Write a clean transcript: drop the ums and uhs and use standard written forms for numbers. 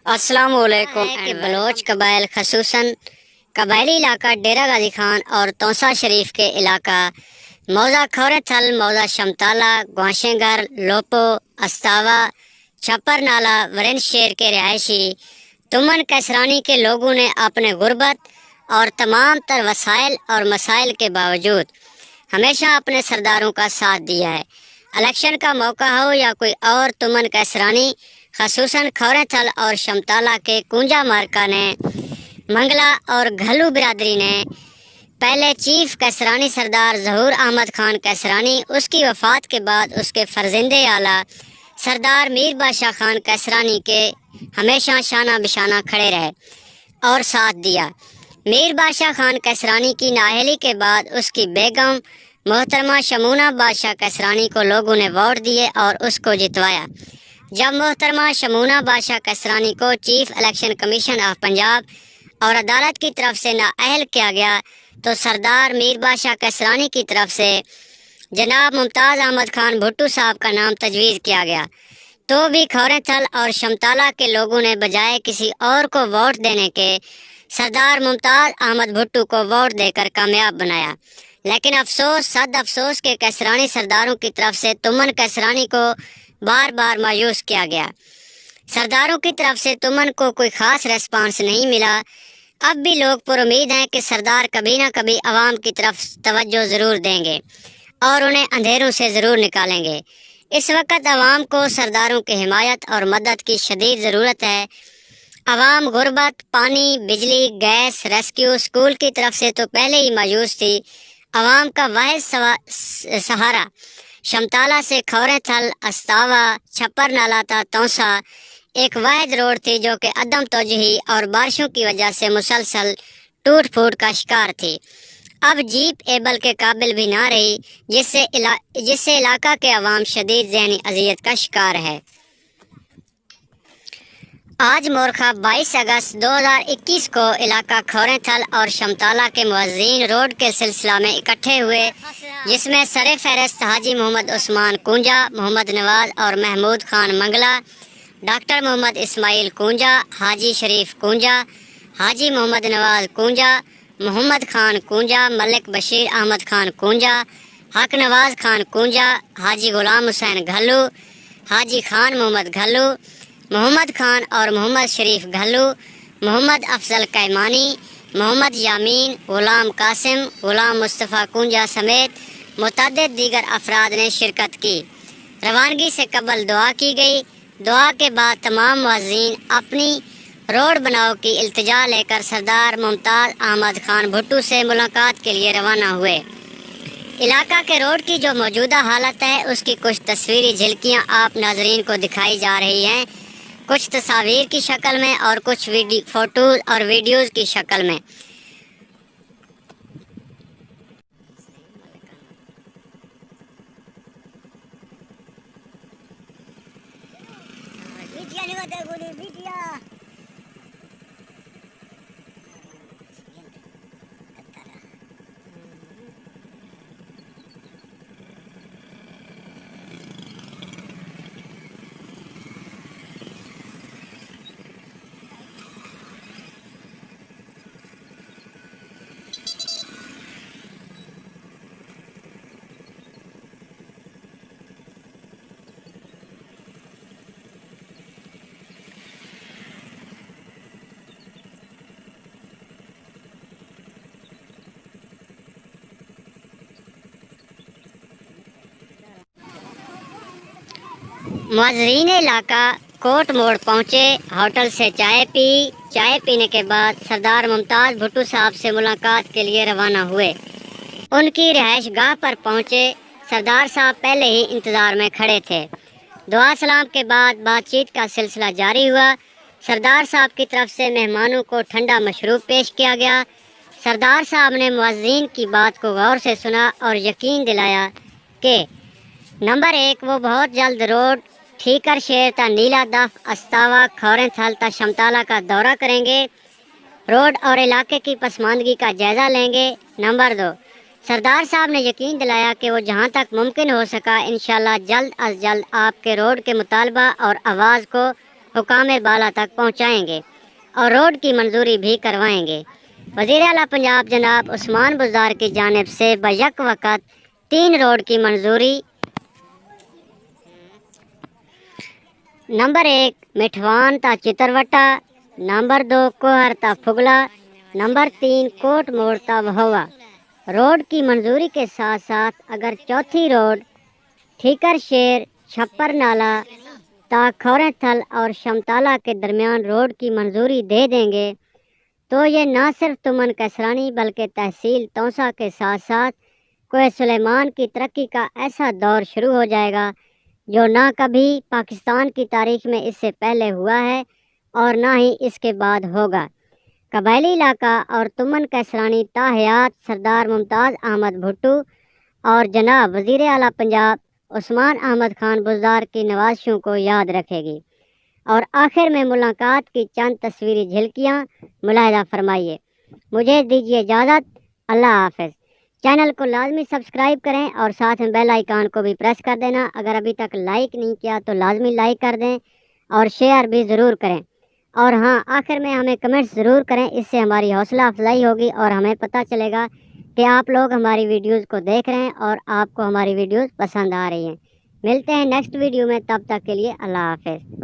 السلام علیکم کہ بلوچ قبائل خصوصاً قبائلی علاقہ ڈیرہ غازی خان اور توسا شریف کے علاقہ موضع کھورے تھل، موضع شمتالہ، گوانشیں گر، لوپو، استاوا، چھپر نالا، ورن شیر کے رہائشی تمن کیسرانی کے لوگوں نے اپنے غربت اور تمام تر وسائل اور مسائل کے باوجود ہمیشہ اپنے سرداروں کا ساتھ دیا ہے۔ الیکشن کا موقع ہو یا کوئی اور، تمن کیسرانی خصوصاً کھورے تھل اور شمتالہ کے کونجا مارکا نے منگلا اور گھلو برادری نے پہلے چیف کیسرانی سردار ظہور احمد خان کیسرانی، اس کی وفات کے بعد اس کے فرزندے اعلیٰ سردار میر بادشاہ خان کیسرانی کے ہمیشہ شانہ بشانہ کھڑے رہے اور ساتھ دیا۔ میر بادشاہ خان کیسرانی کی نااہلی کے بعد اس کی بیگم محترمہ شمونہ بادشاہ کیسرانی کو لوگوں نے ووٹ دیے اور اس کو جتوایا۔ جب محترمہ شمونہ بادشاہ کیسرانی کو chief election commission of Punjab اور عدالت کی طرف سے نااہل کیا گیا تو سردار میر بادشاہ کیسرانی کی طرف سے جناب ممتاز احمد خان بھٹو صاحب کا نام تجویز کیا گیا، تو بھی کھورے تھل اور شمتالہ کے لوگوں نے بجائے کسی اور کو ووٹ دینے کے سردار ممتاز احمد بھٹو کو ووٹ دے کر کامیاب بنایا۔ لیکن افسوس، صد افسوس کہ کیسرانی سرداروں کی طرف سے تمن کیسرانی کو بار بار مایوس کیا گیا۔ سرداروں کی طرف سے تمن کو کوئی خاص ریسپانس نہیں ملا۔ اب بھی لوگ پر امید ہیں کہ سردار کبھی نہ کبھی عوام کی طرف توجہ ضرور دیں گے اور انہیں اندھیروں سے ضرور نکالیں گے۔ اس وقت عوام کو سرداروں کی حمایت اور مدد کی شدید ضرورت ہے۔ عوام غربت، پانی، بجلی، گیس، ریسکیو، سکول کی طرف سے تو پہلے ہی مایوس تھی۔ عوام کا واحد سہارا شمتالہ سے کھورے تھل، استاوا، چھپر نالا تا توسا ایک واحد روڈ تھی جو کہ عدم توجہی اور بارشوں کی وجہ سے مسلسل ٹوٹ پھوٹ کا شکار تھی۔ اب جیپ ایبل کے قابل بھی نہ رہی، جس سے علاقہ کے عوام شدید ذہنی اذیت کا شکار ہے۔ آج مورخہ 22 اگست 2021 کو علاقہ کھورے تھل اور شمتالہ کے موذین روڈ کے سلسلہ میں اکٹھے ہوئے، جس میں سر فہرست حاجی محمد عثمان کونجا، محمد نواز اور محمود خان منگلا، ڈاکٹر محمد اسماعیل کونجا، حاجی شریف کونجا، حاجی محمد نواز کونجا، محمد خان کونجا، ملک بشیر احمد خان کونجا، حق نواز خان کونجا، حاجی غلام حسین گھلو، حاجی خان محمد گھلو، محمد خان اور محمد شریف گھلو، محمد افضل کیمانی، محمد یامین، غلام قاسم، غلام مصطفیٰ کونجا سمیت متعدد دیگر افراد نے شرکت کی۔ روانگی سے قبل دعا کی گئی۔ دعا کے بعد تمام موذین اپنی روڈ بناؤ کی التجا لے کر سردار ممتاز احمد خان بھٹو سے ملاقات کے لیے روانہ ہوئے۔ علاقہ کے روڈ کی جو موجودہ حالت ہے اس کی کچھ تصویری جھلکیاں آپ ناظرین کو دکھائی جا رہی ہیں، کچھ تصاویر کی شکل میں اور کچھ فوٹوز اور ویڈیوز کی شکل میں۔ معززین علاقہ کوٹ موڑ پہنچے، ہوٹل سے چائے پی، چائے پینے کے بعد سردار ممتاز بھٹو صاحب سے ملاقات کے لیے روانہ ہوئے۔ ان کی رہائش گاہ پر پہنچے، سردار صاحب پہلے ہی انتظار میں کھڑے تھے۔ دعا سلام کے بعد بات چیت کا سلسلہ جاری ہوا۔ سردار صاحب کی طرف سے مہمانوں کو ٹھنڈا مشروب پیش کیا گیا۔ سردار صاحب نے معززین کی بات کو غور سے سنا اور یقین دلایا کہ نمبر 1 وہ بہت جلد روڈ ٹھیکر شیر تا نیلا دف، استاوا، کھورے تھل تا شمتالہ کا دورہ کریں گے، روڈ اور علاقے کی پسماندگی کا جائزہ لیں گے۔ نمبر 2 سردار صاحب نے یقین دلایا کہ وہ جہاں تک ممکن ہو سکا انشاءاللہ جلد از جلد آپ کے روڈ کے مطالبہ اور آواز کو حکام بالا تک پہنچائیں گے اور روڈ کی منظوری بھی کروائیں گے۔ وزیر اعلیٰ پنجاب جناب عثمان بزدار کی جانب سے بیک وقت 3 روڈ کی منظوری: نمبر 1 مٹھوان تا چتروٹا، نمبر 2 کوہر تا پھگلا، نمبر 3 کوٹ موڑ تا بہوا۔ روڈ کی منظوری کے ساتھ ساتھ اگر چوتھی روڈ ٹھیکر شیر چھپر نالا تا کھوریں تھل اور شمتالہ کے درمیان روڈ کی منظوری دے دیں گے تو یہ نہ صرف تمن کیسرانی بلکہ تحصیل تونسا کے ساتھ ساتھ کوہ سلیمان کی ترقی کا ایسا دور شروع ہو جائے گا جو نہ کبھی پاکستان کی تاریخ میں اس سے پہلے ہوا ہے اور نہ ہی اس کے بعد ہوگا۔ قبائلی علاقہ اور تمن کیسرانی تا حیات سردار ممتاز احمد بھٹو اور جناب وزیر اعلیٰ پنجاب عثمان احمد خان بزدار کی نوازشوں کو یاد رکھے گی۔ اور آخر میں ملاقات کی چند تصویری جھلکیاں ملاحظہ فرمائیے۔ مجھے دیجیے اجازت، اللہ حافظ۔ چینل کو لازمی سبسکرائب کریں اور ساتھ میں بیل آئیکن کو بھی پریس کر دینا۔ اگر ابھی تک لائک نہیں کیا تو لازمی لائک کر دیں اور شیئر بھی ضرور کریں۔ اور ہاں، آخر میں ہمیں کمنٹس ضرور کریں، اس سے ہماری حوصلہ افزائی ہوگی اور ہمیں پتہ چلے گا کہ آپ لوگ ہماری ویڈیوز کو دیکھ رہے ہیں اور آپ کو ہماری ویڈیوز پسند آ رہی ہیں۔ ملتے ہیں نیکسٹ ویڈیو میں، تب تک کے لیے اللہ حافظ۔